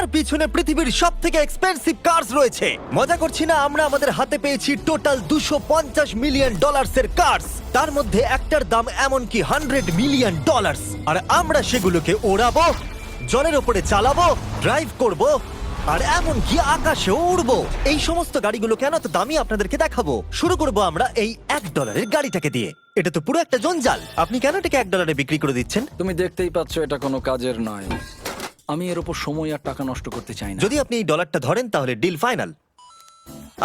আমার পিছনে পৃথিবীর সবথেকে এক্সপেন্সিভ কার্স রয়েছে। মজা করছি না, আমরা আমাদের হাতে পেয়েছি টোটাল $250 মিলিয়ন এর কার্স। তার মধ্যে একটার দাম এমনকি $100 মিলিয়ন। আর আমরা সেগুলোকে ওড়াবো, জলের ওপরে চালাবো, ড্রাইভ করব, আর এমনকি আকাশেও উড়বো। এই সমস্ত গাড়িগুলো কেন তো দামি আপনাদেরকে দেখাবো। শুরু করব আমরা এই $1 গাড়িটাকে দিয়ে। এটা তো পুরো একটা জঞ্জাল। আপনি কেন এটাকে $1 বিক্রি করে দিচ্ছেন? তুমি দেখতেই পাচ্ছ এটা কোনো কাজের নয়। আমি এর উপর সময় আর টাকা নষ্ট করতে চাই না। যদি আপনি এই ডলারটা ধরেন তাহলে ডিল ফাইনাল।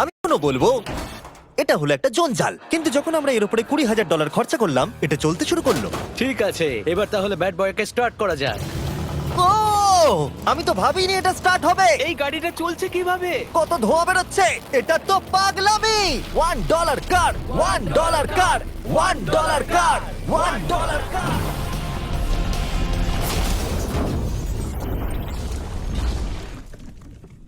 আমি কোনো বলবো এটা হলো একটা জঞ্জাল, কিন্তু যখন আমরা এর উপরে $20,000 খরচা করলাম, এটা চলতে শুরু করলো। ঠিক আছে, এবার তাহলে ব্যাড বয়কে স্টার্ট করা যায়। ও, আমি তো ভাবিনি এটা স্টার্ট হবে। এই গাড়িটা চলছে কিভাবে? কত ধোঁয়া বেরোচ্ছে, এটা তো পাগলামি। $1 কার, $1 কার, $1 কার, $1 কার।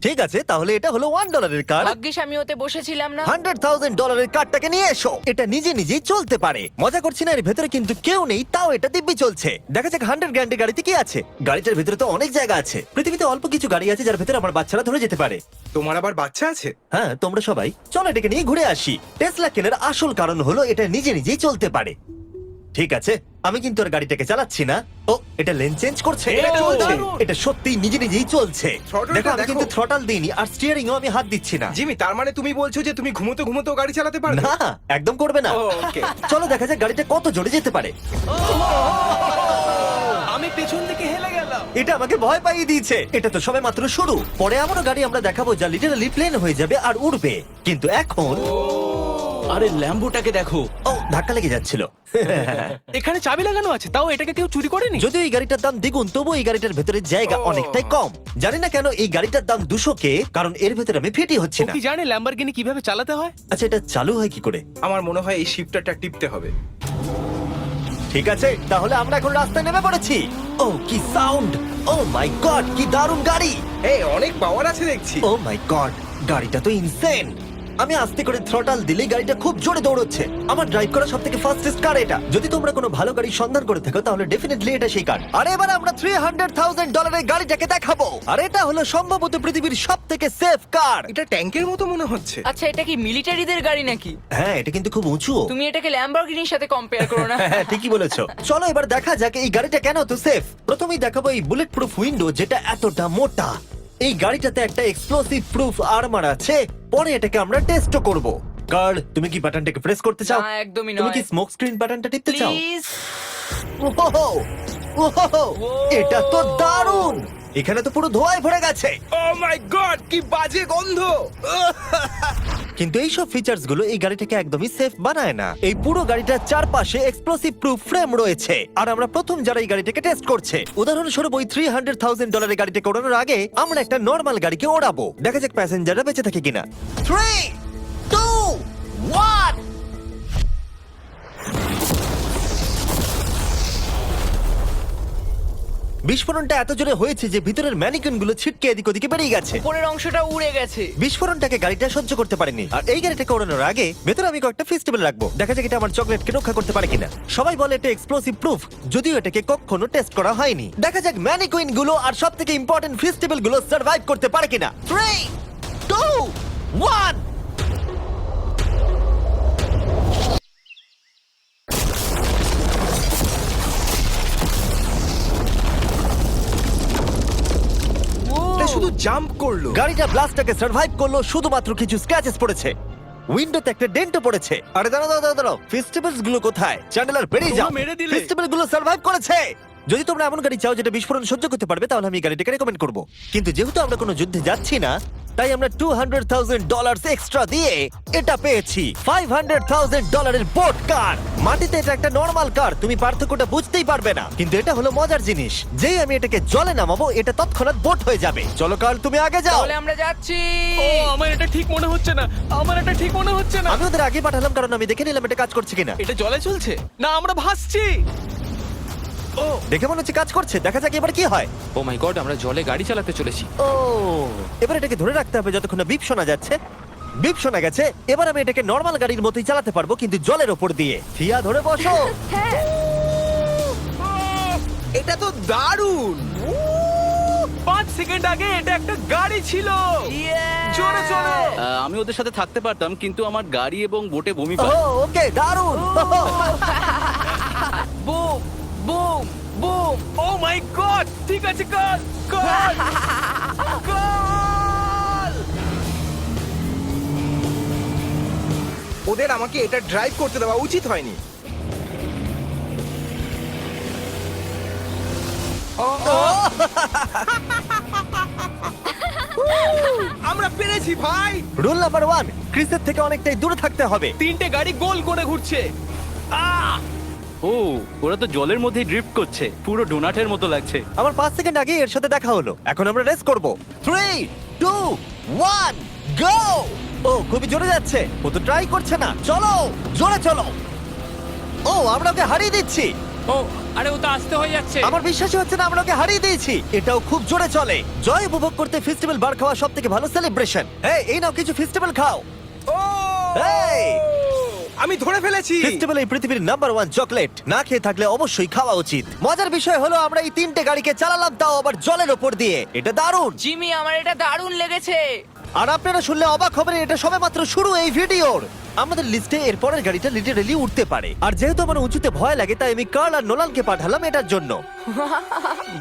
ঠিক আছে, তাহলে এটা হলো $1 কার। ভাগ্যিস আমি ওতে বসেছিলাম না। $100,000 কারটাকে নিয়ে এসো। এটা নিজে নিজেই চলতে পারে। মজা করছি না, এর ভেতরে কিন্তু কেউ নেই, তাও এটা দিব্যি চলছে। দেখা যাক 100 গ্র্যান্ডের গাড়িতে কি আছে। গাড়িটার ভেতরে তো অনেক জায়গা আছে। পৃথিবীতে অল্প কিছু গাড়ি আছে যার ভেতরে আমার বাচ্চারা ধরে যেতে পারে। তোমার আবার বাচ্চা আছে? হ্যাঁ, তোমরা সবাই চলো এটাকে নিয়ে ঘুরে আসি। টেসলা কেনার আসল কারণ হলো এটা নিজে নিজেই চলতে পারে। ঠিক আছে, আমি কিন্তু আর গাড়িটাকে চালাচ্ছি না। ও, এটা লেন চেঞ্জ করছে। এটা চলছে। এটা সত্যিই নিজে নিজেই চলছে। Throttle-টা দেখো, আমি দেখো। কিন্তু থ্রটাল দিইনি, আর স্টিয়ারিংও আমি হাত দিচ্ছি না। জিমি, তার মানে তুমি বলছো যে তুমি ঘুমোতে ঘুমোতেও গাড়ি চালাতে পারবে? না, একদম করবে না। ও, okay. চলো দেখা যাক গাড়িটা কত জোরে যেতে পারে। আমি পেছন থেকে হেলে গেলাম। এটা আমাকে ভয় পাইয়ে দিয়েছে। এটা তো সবে মাত্র শুরু। পরে এমনও গাড়ি আমরা দেখাবো যা লিটারালি প্লেন হয়ে যাবে আর উড়বে। কিন্তু এখন আরে ল্যাম্বোটাকে দেখো, ও, ধাক্কা লেগে যাচ্ছিল। এখানে চাবি লাগানো আছে, তাও এটাকে কেউ চুরি করেনি। যদিও এই গাড়িটার দাম দ্বিগুণ, তবু এই গাড়িটার ভেতরে জায়গা অনেকটাই কম। জানি না কেন এই গাড়িটার দাম 200K, কারণ এর ভেতরে আমি ফিটি হচ্ছে ও না। কি জানে ল্যাম্বরগিনি কিভাবে চালাতে হয়? আচ্ছা, এটা চালু হয় কি করে? আমার মনে হয় এই শিফটারটা টিপতে হবে। ঠিক আছে, তাহলে আমরা এখন রাস্তায় নেমে পড়েছি। ও, কি সাউন্ড! ও মাই গড, কি দারুণ গাড়ি! এই অনেক পাওয়ার আছে দেখছি। ও মাই গড, গাড়িটা তো ইনসেন। আমি আস্তে করে থ্রটাল দিলেই গাড়িটা খুব জোরে দৌড়চ্ছে। আমার ড্রাইভ করা সবথেকে ফাস্টেস্ট কার এটা। যদি তোমরা কোনো ভালো গাড়ির সন্ধান করে থাকো তাহলে ডেফিনেটলি এটা সেই কার। আর এবার আমরা $300,000 এর গাড়িটাকে দেখাবো। আর এটা হলো সম্ভবত পৃথিবীর সবথেকে সেফ কার। এটা ট্যাঙ্কের মতো মনে হচ্ছে। আচ্ছা, এটা কি মিলিটারিদের গাড়ি নাকি? হ্যাঁ, এটা কিন্তু খুব উঁচু। তুমি এটাকে ল্যাম্বরগিনির সাথে কম্পেয়ার করো না। হ্যাঁ, ঠিকই বলেছো। চলো এবার দেখা যাক এই গাড়িটা কেন তো সেফ। প্রথমেই দেখাবো এই বুলেট প্রুফ উইন্ডো, যেটা এতটা মোটা। এই গাড়িটাতে একটা এক্সপ্লোসিভ প্রুফ আর্মার আছে। পরে এটাকে আমরা টেস্টও করব। কার্ল, তুমি কি বাটনটাকে প্রেস করতে চাও? না, একদমই তুমি নয়। কি স্মোক স্ক্রিন বাটনটা টিপতে চাও? প্লিজ। ওহো, ওহো, এটা তো দারুণ। এখানে তো পুরো ধোঁয়ায় ভরে গেছে। ও মাই গড, কি বাজে গন্ধ! কিন্তু এইসব ফিচার্স গুলো এই গাড়িটাকে একদমই সেফ বানায় না। এই পুরো গাড়িটার চারপাশে এক্সপ্লোসিভ প্রুফ ফ্রেম রয়েছে। আর আমরা প্রথম যারা এই গাড়িটাকে টেস্ট করছে, উদাহরণস্বরূপ ওই $300,000 গাড়িটাকে ওড়ানোর আগে আমরা একটা নর্মাল গাড়িকে ওড়াবো। দেখা যাক প্যাসেঞ্জাররা বেঁচে থাকে কিনা। 3, 2, 1। বিস্ফোরণটা এত জোরে হয়েছে যে ভিতরের ম্যানিকুইন গুলো ছিটকে এদিক ওদিকে বেরিয়ে গেছে। উপরের অংশটা উড়ে গেছে। বিস্ফোরণটাকে গাড়িটা সহ্য করতে পারেনি। আর এই গাড়িটাকে ওড়ানোর আগে ভেতরে আমি কয়েকটা ফেস্টিভ্যাল রাখবো। দেখা যাক এটা আমার চকলেটকে রক্ষা করতে পারে কিনা। সবাই বলে এটা এক্সপ্লোসিভ প্রুফ, যদিও এটাকে কখনো টেস্ট করা হয়নি। দেখা যাক ম্যানিকুইন গুলো আর সবথেকে ইম্পর্টেন্ট ফেস্টিভ্যাল গুলো সার্ভাইভ করতে পারে কিনা। 3, 2, 1। এটা শুধু জাম্প করলো। গাড়িটা ব্লাস্টটাকে সার্ভাইভ করলো, শুধুমাত্র কিছু স্ক্র্যাচেস পড়েছে। উইন্ডোতে একটা ডেন্টও পড়েছে। আরে দাঁড়াও, ফেস্টিভ্যালস গুলো কোথায়? চ্যান্ডেলার বেরিয়ে যাও। তোমরা মেরে দিলে। ফেস্টিভ্যাল গুলো সার্ভাইভ করেছে। যদি তোমরা এমন গাড়ি চাও যেটা বিস্ফোরণ সহ্য করতে পারবে, তাহলে আমি এই গাড়িটাকে রেকমেন্ড করব। কিন্তু যেহেতু আমরা কোনো যুদ্ধে যাচ্ছি না, তাই আমরা $200,000 এক্সট্রা দিয়ে এটা পেয়েছি। $500,000 এর বোট কার। মাটিতে এটা একটা নর্মাল কার, তুমি পার্থক্যটা বুঝতেই পারবে না। কিন্তু এটা হলো মজার জিনিস, যেই আমি এটাকে জলে নামাবো এটা তৎক্ষণাৎ বোট হয়ে যাবে। চলো কার, তুমি আগে যাও। তাহলে আমরা যাচ্ছি। ও, আমার এটা ঠিক মনে হচ্ছে না, আমার এটা ঠিক মনে হচ্ছে না। আমি ওদের আগে পাঠালাম কারণ আমি দেখে নিলাম এটা কাজ করছে কিনা। এটা জলে চলছে না, আমরা ভাসছি। ও, দেখে মনে হচ্ছে কাজ করছে। দেখা যাক এবার কি হয়। ও মাই গড, আমরা জলে গাড়ি চালাতে চলেছি। ও, এবার এটাকে ধরে রাখতে হবে যতক্ষণ না বিপ শোনা যাচ্ছে। বিপ শোনা গেছে। এবার আমি এটাকে নর্মাল গাড়ির মতোই চালাতে পারবো, কিন্তু জলের ওপর দিয়ে। থিয়া, ধরে বসো। হ্যাঁ। এটা তো দারুণ। 5 সেকেন্ড আগে এটা একটা গাড়ি ছিল। জোরে চলো। আমি ওদের সাথে থাকতে পারতাম কিন্তু আমার গাড়ি এবং বোটে বমি ও পায়। ওকে দারুণ বুম বুম বুম। ও মাই গড, ঠিক আছে, কর কর কর। ওদের আমাকে এটা ড্রাইভ করতে দেওয়া উচিত হয়নি। আমরা পেরেছি ভাই। রুল নাম্বার 1, ক্রিসের থেকে অনেকটাই দূরে থাকতে হবে। 3টে গাড়ি গোল করে ঘুরছে। আহ! ও ওরা তো জলের মধ্যেই ড্রিফট করছে, পুরো ডোনাটের মতো লাগছে। আমার 5 সেকেন্ড আগে এর সাথে দেখা হলো। এখন আমরা রেস করব। 3 2 1 গো! ও খুবই জোরে যাচ্ছে। ও তো ট্রাই করছে না। চলো জোরে চলো। ও আমরা ওকে হারিয়ে দিচ্ছি। ও আরে ও তো আসতে হয়ে যাচ্ছে। আমার বিশ্বাসই হচ্ছে না আমরা ওকে হারিয়ে দিয়েছি। এটাও খুব জোরে চলে। জয় উপভোগ করতে ফেস্টিভ্যাল বার খাওয়া সব থেকে ভালো সেলিব্রেশন। এই নাও কিছু ফেস্টিভ্যাল খাও। ও এই! আমি ধরে ফেলেছি। ফেস্টিভ্যাল এই পৃথিবীর নাম্বার 1 চকলেট। না খেয়ে থাকলে অবশ্যই খাওয়া উচিত। মজার বিষয় হলো আমরা এই 3টে গাড়িকে চালালাম, তাও আবার জলের ওপর দিয়ে। এটা দারুণ। জিমি, আমার এটা দারুণ লেগেছে। আর আপনারা শুনলে অবাক হবেন, এটা সবেমাত্র শুরু এই ভিডিওর। আমাদের লিস্টে এর পরের গাড়িটা লিটারেলি উঠতে পারে। আর যেহেতু আমার উঁচুতে ভয় লাগে, তাই আমি কার্ল আর নোলানকে পাঠালাম এটার জন্য।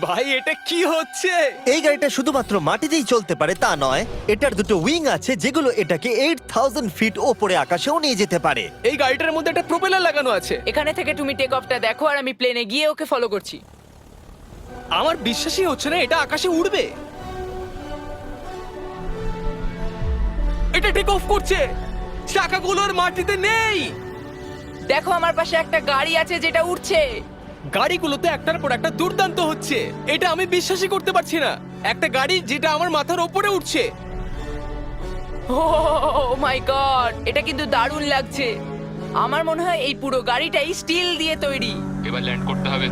ভাই এটা কি হচ্ছে? এই গাড়িটা শুধুমাত্র মাটিতেই চলতে পারে তা নয়, এটার দুটো উইং আছে যেগুলো এটাকে 8000 ফিট ওপরে আকাশেও নিয়ে যেতে পারে। এই গাড়িটার মধ্যে একটা প্রপেলার লাগানো আছে। এখানে থেকে তুমি টেক অফটা দেখো আর আমি প্লেনে গিয়ে ওকে ফলো করছি। আমার বিশ্বাসই হচ্ছে না এটা আকাশে উড়বে। এটা টেক অফ করছে। চাকাগুলোর মাটিতে নেই। দেখো আমার পাশে একটা গাড়ি আছে যেটা উঠছে। গাড়িগুলোতে একটার পর একটা দুর্দান্ত হচ্ছে। এটা আমি বিশ্বাসই করতে পারছি না। একটা গাড়ি যেটা আমার মাথার ওপরে উঠছে। ও মাই গড, এটা কিন্তু দারুণ লাগছে। আমার মনে হয় এই পুরো গাড়িটাই স্টিল দিয়ে তৈরি। এবার ল্যান্ড করতে হবে।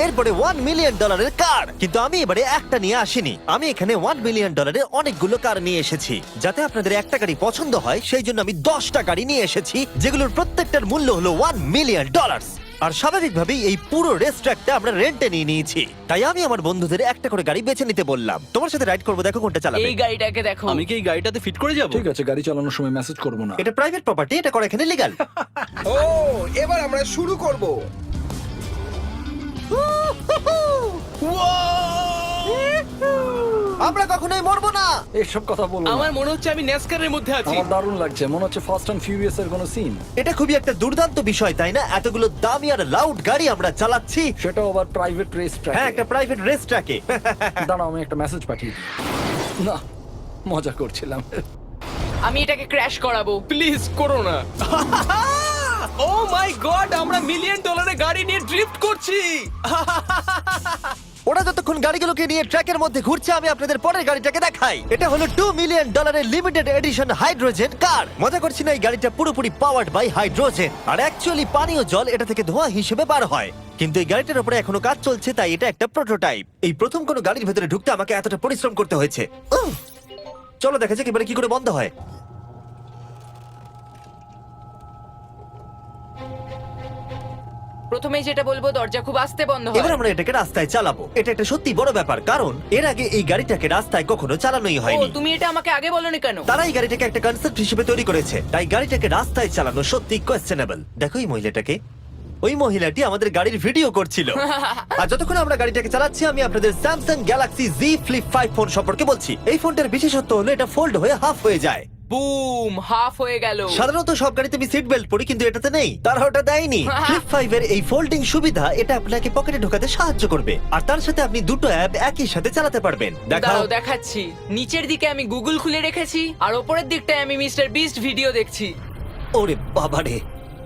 এরপরে $1 মিলিয়ন কার। কিন্তু আমি এবারে একটা নিয়ে আসিনি। আমি এখানে $1 মিলিয়ন অনেকগুলো কার নিয়ে এসেছি। যাতে আপনাদের একটা গাড়ি পছন্দ হয় সেই জন্য আমি 10টা গাড়ি নিয়ে এসেছি, যেগুলোর প্রত্যেকটার মূল্য হলো $1 মিলিয়ন। আর স্বাভাবিকভাবেই এই পুরো রেস ট্র্যাকটা আমরা রেন্টে নিয়ে নিয়েছি। তাই আমি আমার বন্ধুদের একটা করে গাড়ি বেছে নিতে বললাম। তোমার সাথে রাইড করবো, দেখো কোনটা চালাবে। এই গাড়িটাকে দেখো। আমি কি এই গাড়িটাতে ফিট করে যাব? ঠিক আছে, গাড়ি চালানোর সময় মেসেজ করবো না। এটা প্রাইভেট প্রপার্টি, এটা করা এখানে লিগ্যাল। ও এবার আমরা শুরু করব। আমরা কখনোই মরবো না। এসব কথা বলবো না। আমার মনে হচ্ছে আমি ন্যাসকারের মধ্যে আছি। আমার দারুণ লাগছে, মনে হচ্ছে ফাস্ট অ্যান্ড ফিউরিয়াস এর কোনো সিন। এটা খুবই একটা দুর্দান্ত বিষয়, তাই না? এতগুলো দামি আর লাউড গাড়ি আমরা চালাচ্ছি। সেটাও আবার প্রাইভেট রেস ট্র্যাক। হ্যাঁ, একটা প্রাইভেট রেস ট্র্যাকে। দাঁড়াও, আমি একটা মেসেজ পাঠিয়ে দিই। না, মজা করছিলাম। আমি এটাকে ক্র্যাশ করাবো। প্লিজ করো না। ও মাই গড, আমরা $1 মিলিয়ন গাড়ি নিয়ে ড্রিফট করছি। ওরা যতক্ষণ গাড়িগুলোকে নিয়ে ট্র্যাকের মধ্যে ঘুরছে, আমি আপনাদের পরের গাড়িটাকে দেখাই। এটা হলো $2 million limited edition hydrogen car. মজা করছি না, এই গাড়িটা পুরোপুরি পাওয়ার্ড বাই হাইড্রোজেন। আর অ্যাকচুয়ালি পানীয় জল এটা থেকে ধোঁয়া হিসেবে বার হয়। কিন্তু এই গাড়িটার উপরে এখনো কাজ চলছে, তাই এটা একটা প্রোটোটাইপ। এই প্রথম কোনো গাড়ির ভেতরে ঢুকতে আমাকে এতটা পরিশ্রম করতে হয়েছে। চলো দেখা যাক এবারে কি করে বন্ধ হয়। প্রথমেই যেটা বলবো, দরজা খুব আস্তে বন্ধ এবার হয়। আমরা এটাকে রাস্তায় চালাবো। এটা একটা সত্যি বড় ব্যাপার, কারণ এর আগে এই গাড়িটাকে রাস্তায় কখনো চালানোই ও, হয়নি। তুমি এটা আমাকে আগে বলনি কেন? তারা এই গাড়িটাকে একটা কনসেপ্ট হিসেবে তৈরি করেছে, তাই গাড়িটাকে রাস্তায় চালানো সত্যি কোয়েশ্চেনেবল। দেখো এই মহিলাটাকে। ওই মহিলাটি আমাদের গাড়ির ভিডিও করছিল। আর যতক্ষণ আমরা গাড়িটাকে চালাচ্ছি, আমি আপনাদের Samsung Galaxy Z flip 5 phone সম্পর্কে বলছি। এই ফোনটার বিশেষত্ব হলো এটা ফোল্ড হয়ে হাফ হয়ে যায়। বুম, হাফ হয়ে গেল। সাধারণত সব গাড়িতে আমি সিট বেল্ট পরি, কিন্তু এটাতে নেই। তারা ওটা দেয়নি। ফ্লিপ 5 এর এই ফোল্ডিং সুবিধা, এটা আপনাকে পকেটে ঢোকাতে সাহায্য করবে। আর তার সাথে আপনি দুটো অ্যাপ একই সাথে চালাতে পারবেন। দেখাও। দাঁড়াও দেখাচ্ছি। নিচের দিকে আমি গুগল খুলে রেখেছি, আর ওপরের দিকটায় আমি মিস্টার বিস্ট ভিডিও দেখছি। ওরে বাবারে,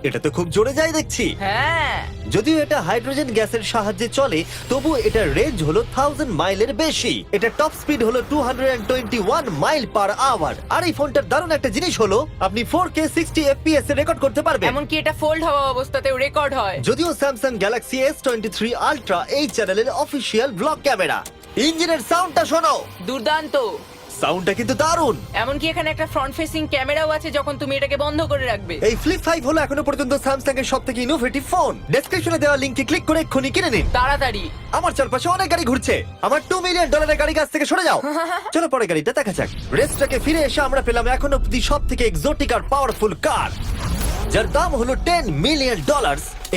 এটা তো খুব জোরে যায় দেখছি। হ্যাঁ, যদিও এটা হাইড্রোজেন গ্যাসের সাহায্যে চলে, তবু এটার রেঞ্জ হলো 1000 মাইলের বেশি। এটা টপ স্পিড হলো 221 মাইল পার আওয়ার। আর এই ফোনটার দারুণ একটা জিনিস হলো, আপনি 4K 60 FPS এ রেকর্ড করতে পারবেন। এমনকি এটা ফোল্ড হওয়া অবস্থাতেও রেকর্ড হয়। যদিও স্যামসাং গ্যালাক্সি S23 আলট্রা এই চ্যানেলের অফিসিয়াল ব্লগ ক্যামেরা। ইঞ্জিনের সাউন্ডটা শোনো। দুর্দান্ত। সাউন্ডটা কিন্তু দারুণ। এমনকি এখানে একটা ফ্রন্ট ফেসিং ক্যামেরাও আছে যখন তুমি এটাকে বন্ধ করে রাখবে। এই ফ্লিপ 5 হলো এখনো পর্যন্ত স্যামসাং এর সবথেকে ইনোভেটিভ ফোন। ডেসক্রিপশনে দেওয়া লিংকে ক্লিক করে এক্ষুনি কিনে নিন। তাড়াতাড়ি। আমার চারপাশে অনেক গাড়ি ঘুরছে। আমার $2 মিলিয়ন গাড়ি কাছ থেকে সরে যাও। চলো পরে গাড়িটা দেখা যাক। রেসটাকে ফিরে এসে আমরা পেলাম এখন অব্দি সব থেকে এক্সোটিক আর পাওয়ারফুল কার, যার দাম হলো $10 মিলিয়ন।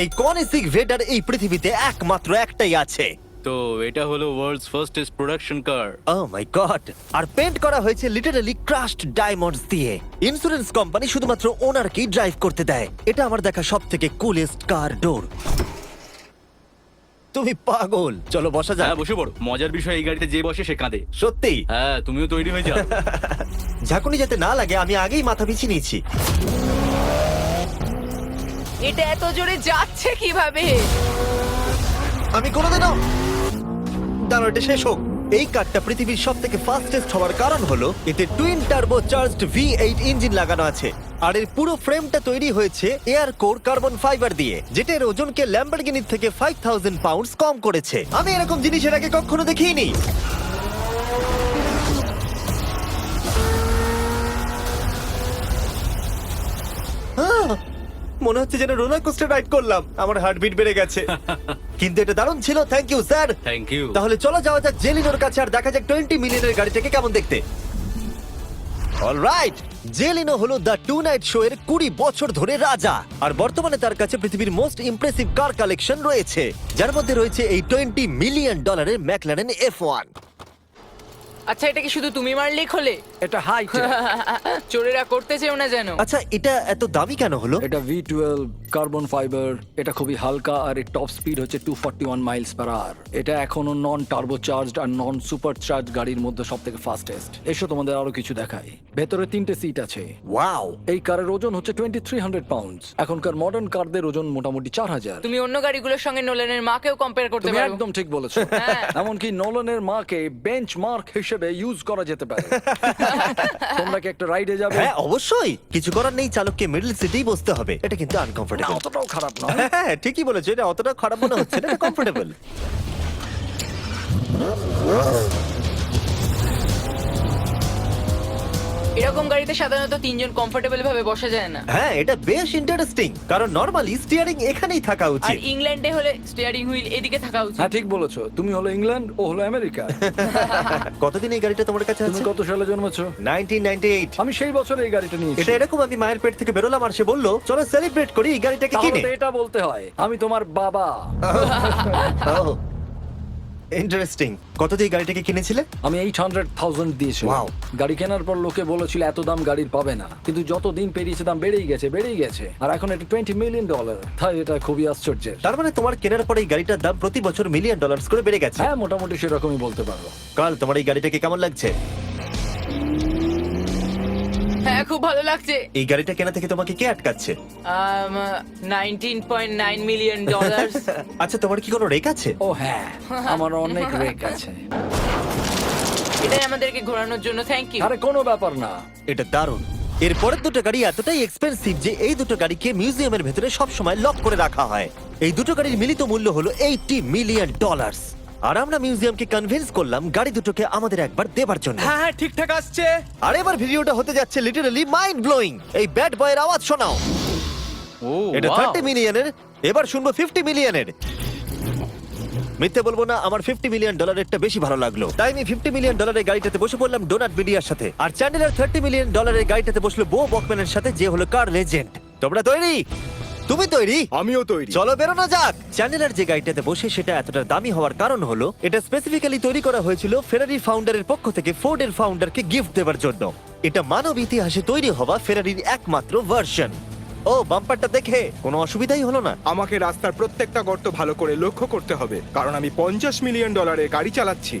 এই কনিসিক ভেডার এই পৃথিবীতে একমাত্র একটাই আছে। তো এটা হলো ওয়ার্ল্ডস ফার্স্টেস্ট প্রোডাকশন কার। ও মাই গড! আর পেন্ট করা হয়েছে লিটারালি ক্রাশড ডায়মন্ডস দিয়ে। ইন্স্যুরেন্স কোম্পানি শুধুমাত্র ওনারকেই ড্রাইভ করতে দেয়। এটা আমার দেখা সবথেকে কুলেস্ট কার ডোর। তুমি পাগল। চলো বসা যাক। হ্যাঁ বসে পড়ো। মজার বিষয় এই গাড়িতে যে বসে সে কাঁদে। সত্যি হ্যাঁ তুমিও তৈরি হয়ে যাও। ঝাঁকুনি যাতে না লাগে আমি আগেই মাথা পিছিয়ে নিয়েছি। এটা এত জোরে যাচ্ছে কিভাবে? আমি কোনোদিনও দাঁড়ো, এটা শেষ হোক। এই কারটা পৃথিবীর সব থেকে ফাস্টেস্ট হওয়ার কারণ হলো এতে twin turbo charged V8 engine লাগানো আছে। আর এর পুরো ফ্রেমটা তৈরি হয়েছে এয়ার কোর কার্বন ফাইবার দিয়ে, যেটা এর ওজনকে ল্যাম্বরগিনির থেকে 5000 পাউন্ডস কম করেছে। আমি এরকম জিনিসের আগে কখনো দেখিনি। মনে হচ্ছে যেন রোলার কোস্টার রাইড করলাম। আমার হার্টবিট বেড়ে গেছে। কিন্তু এটা দারুণ ছিল। Thank you sir. Thank you. তাহলে চলো যাওয়া যাক জেলিনোর কাছে আর দেখা যাক 20 মিলিয়নের গাড়িটাকে কেমন দেখতে। অলরাইট, জেলিনো হলো দ্য টু নাইট শো এর 20 বছর ধরে রাজা। আর বর্তমানে তার কাছে পৃথিবীর মোস্ট ইমপ্রেসিভ কার কালেকশন রয়েছে, যার মধ্যে রয়েছে এই $20 মিলিয়ন ম্যাকলারেন F1। আচ্ছা, এটা কি শুধু তুমি মারলেই খোলে? এটা হাই চোরেরা করতে চেও না যেন। আচ্ছা, এটা এত দামি কেন হলো? এটা V12 কার্বন ফাইবার। এটা খুবই হালকা আর এর টপ স্পিড হচ্ছে 241 মাইলস পার আওয়ার। এটা এখনো নন টার্বো চার্জড আর নন সুপার চার্জ গাড়ির মধ্যে সবথেকে ফাস্টেস্ট। এসো তোমাদের আরো কিছু দেখাই। ভেতরে 3টে সিট আছে। ওয়াও! এই কারের ওজন হচ্ছে 2300 পাউন্ডস। এখনকার মডার্ন কারদের ওজন মোটামুটি 4000। তুমি অন্য গাড়িগুলোর সঙ্গে নোলেনের মাকেও কম্পেয়ার করতে তুমি পারো। একদম ঠিক বলেছো। হ্যাঁ। এমনকি নোলানের মাকে বেঞ্চমার্ক হিসেবে ইউজ করা যেতে পারে। তোমরা কি একটা রাইডে যাবে? হ্যাঁ অবশ্যই। কিছু করার নেই, চালককে মিডল সিটেই বসতে হবে। এটা কিন্তু আনকমফোর্টেবল। না, অতটাও খারাপ নয়। হ্যাঁ ঠিকই বলেছো, এটা অতটা খারাপ মনে হচ্ছে না, এটা কমফোর্টেবল। এরকম গাড়িতে সাধারণত 3 জন কমফোর্টেবল ভাবে বসা যায় না। হ্যাঁ এটা বেশ ইন্টারেস্টিং, কারণ নরমালি স্টিয়ারিং এখানেই থাকা আর উচিত। ইংল্যান্ডে হলে স্টিয়ারিং হুইল এদিকে থাকা উচিত। হ্যাঁ ঠিক বলেছো। তুমি হলো ইংল্যান্ড, ও হলো আমেরিকা। কতদিন এই গাড়িটা তোমার কাছে তুমি আছে? কত সালে জন্মেছো? 1998। আমি সেই বছর এই গাড়িটা নিয়েছি। এটা এরকম, আমি মায়ের পেট থেকে বেরোলাম আর সে বললো চলো সেলিব্রেট করি এই গাড়িটাকে তাহলে কিনে। তো এটা বলতে হয় আমি তোমার বাবা। ইন্টারেস্টিং। কত দিয়ে এই গাড়িটাকে কিনেছিলে? আমি 800,000 দিয়েছিলাম। Wow. গাড়ি কেনার পর লোকে বলেছিল এত দাম গাড়ির পাবে না, কিন্তু যত দিন পেরিয়েছে দাম বেড়েই গেছে। আর এখন এটা $20 মিলিয়ন। তাই এটা খুবই আশ্চর্যের। তার মানে তোমার কেনার পরে এই গাড়িটার দাম প্রতি বছর $1 মিলিয়ন করে বেড়ে গেছে। হ্যাঁ মোটামুটি সেরকমই বলতে পারো। কাল তোমার এই গাড়িটাকে কেমন লাগছে? হ্যাঁ খুব ভালো লাগছে। এই গাড়িটা কেনা থেকে তোমাকে কে আটকাচ্ছে? $19.9 মিলিয়ন। আচ্ছা তোমার কি কোনো রেক আছে? ও হ্যাঁ, আমার অনেক রেক আছে। এটাই আমাদেরকে ঘোরানোর জন্য থ্যাংক ইউ। আরে কোনো ব্যাপার না। এটা দারুণ। এর পরের দুটো গাড়ি এতটাই এক্সপেন্সিভ যে এই দুটো গাড়িকে মিউজিয়ামের ভেতরে সব সময় লক করে রাখা হয়। এই দুটো গাড়ির মিলিত মূল্য হলো $80 মিলিয়ন। আর আমরা মিউজিয়ামকে কনভিন্স করলাম গাড়ি দুটোকে আমাদের একবার দেবার জন্য। হ্যাঁ হ্যাঁ ঠিকঠাক আসছে। আর এবার ভিডিওটা হতে যাচ্ছে লিটারালি মাইন্ড ব্লোয়িং। এই ব্যাড বয়ের আওয়াজ শোনাও। ও এটা 30 মিলিয়নের, এবার শুনবো 50 মিলিয়নের। মিথ্যে বলবো না, আমার $50 মিলিয়ন বেশি ভালো লাগলো। তাই আমি $50 মিলিয়ন গাড়িটাতে বসে পড়লাম ডোনাট মিডিয়ার সাথে। আর চ্যান্ডেলার $30 মিলিয়ন গাড়িটাতে বসলো বো বকম্যানের সাথে, যে হলো কার লেজেন্ড। তোমরা তৈরি? তুমি তৈরি? আমিও তৈরি। চলো বেরোনো যাক। চ্যান্ডেলার যে গাড়িটাতে বসে সেটা এতটা দামি হওয়ার কারণ হলো এটা স্পেসিফিক্যালি তৈরি করা হয়েছিল ফেরারি ফাউন্ডারের পক্ষ থেকে ফোর্ডের ফাউন্ডারকে গিফট দেওয়ার জন্য। এটা মানব ইতিহাসে তৈরি হওয়া ফেরারির একমাত্র ভার্সন। ও বাম্পারটা দেখে কোনো অসুবিধাই হলো না। আমাকে রাস্তার প্রত্যেকটা গর্ত ভালো করে লক্ষ্য করতে হবে, কারণ আমি $50 মিলিয়ন গাড়ি চালাচ্ছি।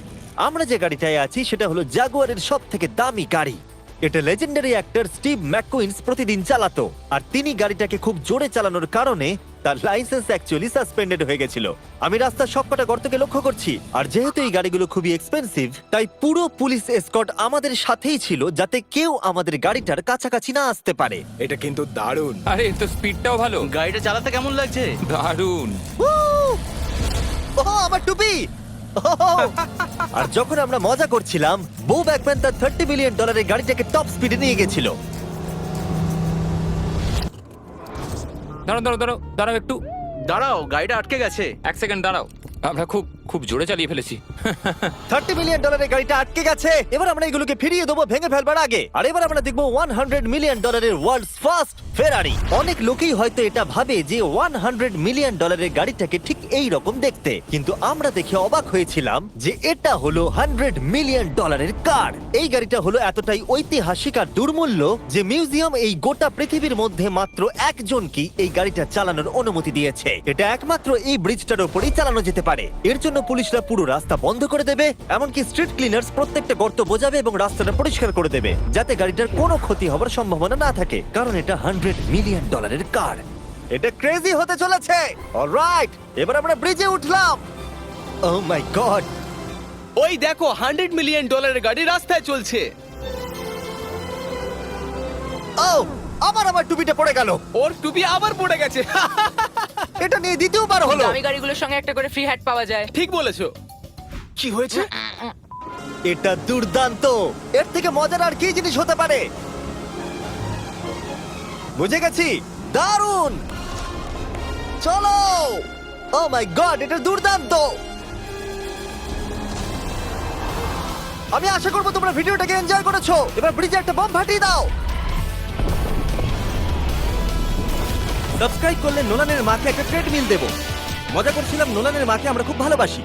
আমরা যে গাড়িটায় আছি সেটা হলো জাগুয়ারের সব থেকে দামি গাড়ি। এটা লেজেন্ডারি অ্যাক্টর স্টিভ ম্যাককুইন্স প্রতিদিন চালাতো। আর তিনি গাড়িটাকে খুব জোরে চালানোর কারণে তার লাইসেন্স অ্যাকচুয়ালি সাসপেন্ডেড হয়ে গেছিল। আমি রাস্তার সবকটা গর্তকে লক্ষ্য করছি। আর যেহেতু এই গাড়িগুলো খুবই এক্সপেন্সিভ, তাই পুরো পুলিশ এসকর্ট আমাদের সাথেই ছিল, যাতে কেউ আমাদের গাড়িটার কাছাকাছি না আসতে পারে। এটা কিন্তু দারুণ। আরে এর তো স্পিডটাও ভালো। গাড়িটা চালাতে কেমন লাগছে? দারুণ। ও আমার টুপি! আর যখন আমরা মজা করছিলাম, বো ব্যাকম্যান তার $30 মিলিয়ন গাড়িটাকে টপ স্পিডে নিয়ে গেছিল। দাঁড়াও দাঁড়াও দাঁড়াও দাঁড়াও একটু, দাঁড়াও, গাড়িটা আটকে গেছে। 1 সেকেন্ড দাঁড়াও। আমরা খুব খুব জোরে চালিয়ে ফেলেছি। $30 মিলিয়ন গাড়িটা আটকে গেছে। এবার আমরা এগুলোকে ফিরিয়ে দেবো ভেঙে ফেলবার আগে। আর এবার আমরা দেখবো $100 মিলিয়ন ওয়ার্ল্ডস ফার্স্ট ফেরারি। অনেক লোকেই হয়তো এটা ভাবে যে $100 মিলিয়ন গাড়িটাকে ঠিক এই রকম দেখতে, কিন্তু আমরা দেখে অবাক হয়েছিলাম যে এটা হলো $100 মিলিয়ন কার। এই গাড়িটা হলো এতটাই ঐতিহাসিক আর দুর্মূল্য যে মিউজিয়াম এই গোটা পৃথিবীর মধ্যে মাত্র একজনকেই এই গাড়িটা চালানোর অনুমতি দিয়েছে। এটা একমাত্র এই ব্রিজটার উপরেই চালানো যেতে পারে। এর জন্য পুলিশরা পুরো রাস্তা বন্ধ করে দেবে, এমনকি স্ট্রিট ক্লিনার্স প্রত্যেকটা গর্ত বোঝাবে এবং রাস্তাটা পরিষ্কার করে দেবে, যাতে গাড়িটার কোনো ক্ষতি হবার সম্ভাবনা না থাকে, কারণ এটা $100 মিলিয়ন কার। এটা ক্রেজি হতে চলেছে। অলরাইট, এবার আমরা ব্রিজে উঠলাম। ও মাই গড, ওই দেখো $100 মিলিয়ন গাড়ি রাস্তায় চলছে। ও আমার টুপিটা পড়ে গেল। ওর টুপি আবার পড়ে গেছে। এটা নিয়ে দ্বিতীয়বার হলো। দামি গাড়িগুলোর সঙ্গে একটা করে ফ্রি হ্যাট পাওয়া যায়। ঠিক বলেছো। কি হয়েছে? এটা দুর্দান্ত। এর থেকে মজার আর কি জিনিস হতে পারে? বুঝে গেছি, দারুণ। চলো। ও মাই গড, এটা দুর্দান্ত। আমি আশা করবো তোমরা ভিডিওটাকে এনজয় করেছো। এবার ব্রিজে একটা বম ফাটিয়ে দাও। সাবস্ক্রাইব করলে নোলানের মাকে একটা ট্রেডমিল দেবো। মজা করছিলাম, নোলানের মাকে আমরা খুব ভালোবাসি।